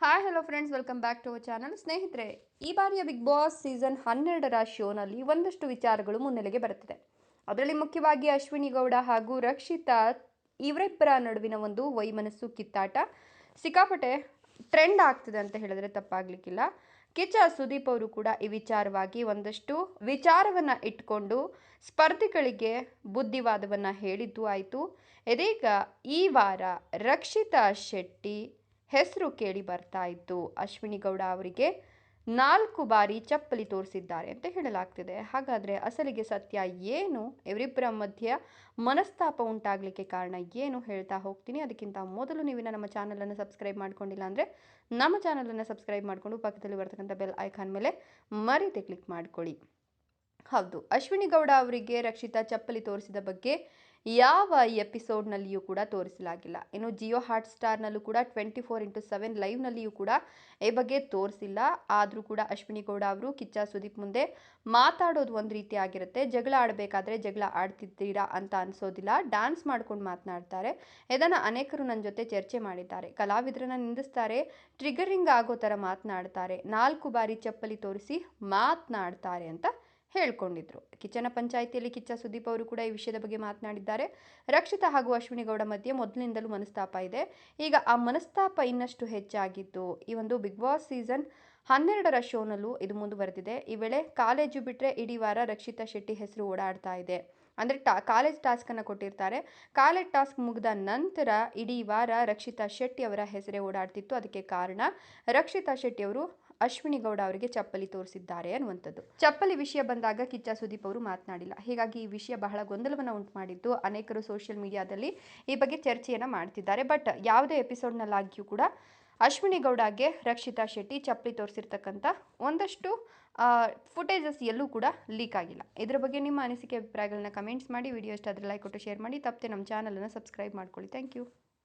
Hi hello friends, welcome back to our channel. ಸ್ನೇಹಿತರೆ, ಈ ಬಾರಿಯ ಬಿಗ್ ಬಾಸ್ ಸೀಸನ್ 12ರ ಶೋನಲ್ಲಿ ಒಂದಷ್ಟು ವಿಚಾರಗಳು ಮುನ್ನೆಲೆಗೆ ಬರುತ್ತಿದೆ. ಅದರಲ್ಲಿ ಮುಖ್ಯವಾಗಿ ಅಶ್ವಿನಿ ಗೌಡ ಹಾಗೂ ರಕ್ಷಿತಾ ಇವರಿಬ್ಬರ ನಡುವಿನ ಒಂದು ವೈಮನಸ್ಸು ಕಿತ್ತಾಟ ಸಿಕ್ಕಾಪಟ್ಟೆ ಟ್ರೆಂಡ್ ಆಗ್ತಿದೆ ಅಂತ ಹೇಳಿದ್ರೆ ತಪ್ಪಾಗ್ಲಿಕ್ಕಿಲ್ಲ. ಕಿಚ್ಚ ಸುದೀಪ್ ಅವರು ಕೂಡ ಈ ವಿಚಾರವಾಗಿ ಒಂದಷ್ಟು ವಿಚಾರವನ್ನು ಇಟ್ಕೊಂಡು ಸ್ಪರ್ಧಿಗಳಿಗೆ ಬುದ್ಧಿವಾದವನ್ನು ಹೇಳಿದ್ದು ಆಯಿತು. ಇದೀಗ ಈ ವಾರ ರಕ್ಷಿತಾ ಶೆಟ್ಟಿ ಹೆಸರು ಕೇಳಿ ಬರ್ತಾ ಇತ್ತು. ಅಶ್ವಿನಿ ಗೌಡ ಅವರಿಗೆ 4 ಬಾರಿ ಚಪ್ಪಲಿ ತೋರಿಸಿದ್ದಾರೆ ಅಂತ ಹೇಳಲಾಗ್ತಿದೆ. ಹಾಗಾದರೆ ಅಸಲಿಗೆ ಸತ್ಯ ಏನು? ಇವರಿಬ್ಬರ ಮಧ್ಯೆ ಮನಸ್ತಾಪ ಉಂಟಾಗಲಿಕ್ಕೆ ಕಾರಣ ಏನು ಹೇಳ್ತಾ ಹೋಗ್ತೀನಿ. ಅದಕ್ಕಿಂತ ಮೊದಲು ನೀವು ನಮ್ಮ ಚಾನಲನ್ನು ಸಬ್ಸ್ಕ್ರೈಬ್ ಮಾಡ್ಕೊಂಡಿಲ್ಲ ಅಂದರೆ ನಮ್ಮ ಚಾನಲನ್ನು ಸಬ್ಸ್ಕ್ರೈಬ್ ಮಾಡಿಕೊಂಡು ಪಕ್ಕದಲ್ಲಿ ಬರ್ತಕ್ಕಂಥ ಬೆಲ್ ಐಕಾನ್ ಮೇಲೆ ಮರೀದೆ ಕ್ಲಿಕ್ ಮಾಡ್ಕೊಳ್ಳಿ. ಹೌದು, ಅಶ್ವಿನಿ ಗೌಡ ಅವರಿಗೆ ರಕ್ಷಿತಾ ಚಪ್ಪಲಿ ತೋರಿಸಿದ ಬಗ್ಗೆ ಯಾವ ಎಪಿಸೋಡ್ನಲ್ಲಿಯೂ ಕೂಡ ತೋರಿಸಲಾಗಿಲ್ಲ. ಇನ್ನು ಜಿಯೋ ಹಾಟ್ ಸ್ಟಾರ್ನಲ್ಲೂ ಕೂಡ 24x7 ಲೈವ್ನಲ್ಲಿಯೂ ಕೂಡ ಈ ಬಗ್ಗೆ ತೋರಿಸಿಲ್ಲ. ಆದರೂ ಕೂಡ ಅಶ್ವಿನಿ ಗೌಡ ಅವರು ಕಿಚ್ಚ ಸುದೀಪ್ ಮುಂದೆ ಮಾತಾಡೋದು ಒಂದು ರೀತಿ ಆಗಿರುತ್ತೆ. ಜಗಳ ಆಡಬೇಕಾದ್ರೆ ಜಗಳ ಆಡ್ತಿದ್ದೀರಾ ಅಂತ ಅನಿಸೋದಿಲ್ಲ, ಡ್ಯಾನ್ಸ್ ಮಾಡ್ಕೊಂಡು ಮಾತನಾಡ್ತಾರೆ. ಇದನ್ನು ಅನೇಕರು ನನ್ನ ಜೊತೆ ಚರ್ಚೆ ಮಾಡಿದ್ದಾರೆ. ಕಲಾವಿದರನ್ನ ನಿಂದಿಸ್ತಾರೆ, ಟ್ರಿಗರಿಂಗ್ ಆಗೋ ಥರ ಮಾತನಾಡ್ತಾರೆ, 4 ಬಾರಿ ಚಪ್ಪಲಿ ತೋರಿಸಿ ಮಾತನಾಡ್ತಾರೆ ಅಂತ ಹೇಳ್ಕೊಂಡಿದ್ರು. ಕಿಚ್ಚನ ಪಂಚಾಯಿತಿಯಲ್ಲಿ ಕಿಚ್ಚ ಸುದೀಪ್ ಅವರು ಕೂಡ ಈ ವಿಷಯದ ಬಗ್ಗೆ ಮಾತನಾಡಿದ್ದಾರೆ. ರಕ್ಷಿತಾ ಹಾಗೂ ಅಶ್ವಿನಿ ಗೌಡ ಮಧ್ಯೆ ಮೊದಲಿನಿಂದಲೂ ಮನಸ್ತಾಪ ಇದೆ. ಈಗ ಆ ಮನಸ್ತಾಪ ಇನ್ನಷ್ಟು ಹೆಚ್ಚಾಗಿದ್ದು ಈ ಒಂದು ಬಿಗ್ ಬಾಸ್ ಸೀಸನ್ 12ರ ಶೋನಲ್ಲೂ ಇದು ಮುಂದುವರೆದಿದೆ. ಈ ವೇಳೆ ಕಾಲೇಜು ಬಿಟ್ಟರೆ ಇಡೀ ವಾರ ರಕ್ಷಿತಾ ಶೆಟ್ಟಿ ಹೆಸರು ಓಡಾಡ್ತಾ ಇದೆ. ಅಂದರೆ ಕಾಲೇಜ್ ಟಾಸ್ಕನ್ನು ಕೊಟ್ಟಿರ್ತಾರೆ. ಕಾಲೇಜ್ ಟಾಸ್ಕ್ ಮುಗಿದ ನಂತರ ಇಡೀ ವಾರ ರಕ್ಷಿತಾ ಶೆಟ್ಟಿ ಅವರ ಹೆಸರೇ ಓಡಾಡ್ತಿತ್ತು. ಅದಕ್ಕೆ ಕಾರಣ ರಕ್ಷಿತಾ ಶೆಟ್ಟಿ ಅವರು ಅಶ್ವಿನಿ ಗೌಡ ಅವರಿಗೆ ಚಪ್ಪಲಿ ತೋರಿಸಿದ್ದಾರೆ ಅನ್ನುವಂಥದ್ದು. ಚಪ್ಪಲಿ ವಿಷಯ ಬಂದಾಗ ಕಿಚ್ಚ ಸುದೀಪ್ ಅವರು ಮಾತನಾಡಿಲ್ಲ. ಹೀಗಾಗಿ ಈ ವಿಷಯ ಬಹಳ ಗೊಂದಲವನ್ನು ಉಂಟು ಮಾಡಿದ್ದು ಅನೇಕರು ಸೋಷಿಯಲ್ ಮೀಡಿಯಾದಲ್ಲಿ ಈ ಬಗ್ಗೆ ಚರ್ಚೆಯನ್ನು ಮಾಡ್ತಿದ್ದಾರೆ. ಬಟ್ ಯಾವುದೇ ಎಪಿಸೋಡ್ನಲ್ಲಾಗಿಯೂ ಕೂಡ ಅಶ್ವಿನಿ ಗೌಡಗೆ ರಕ್ಷಿತಾ ಶೆಟ್ಟಿ ಚಪ್ಪಲಿ ತೋರಿಸಿರ್ತಕ್ಕಂಥ ಒಂದಷ್ಟು ಫುಟೇಜಸ್ ಎಲ್ಲೂ ಕೂಡ ಲೀಕ್ ಆಗಿಲ್ಲ. ಇದರ ಬಗ್ಗೆ ನಿಮ್ಮ ಅನಿಸಿಕೆ ಅಭಿಪ್ರಾಯಗಳನ್ನ ಕಮೆಂಟ್ಸ್ ಮಾಡಿ. ವಿಡಿಯೋ ಇಷ್ಟ ಆದರೆ ಲೈಕ್ ಕೊಟ್ಟು ಶೇರ್ ಮಾಡಿ. ತಪ್ಪದೆ ನಮ್ಮ ಚಾನಲನ್ನು ಸಬ್ಸ್ಕ್ರೈಬ್ ಮಾಡ್ಕೊಳ್ಳಿ. Thank you.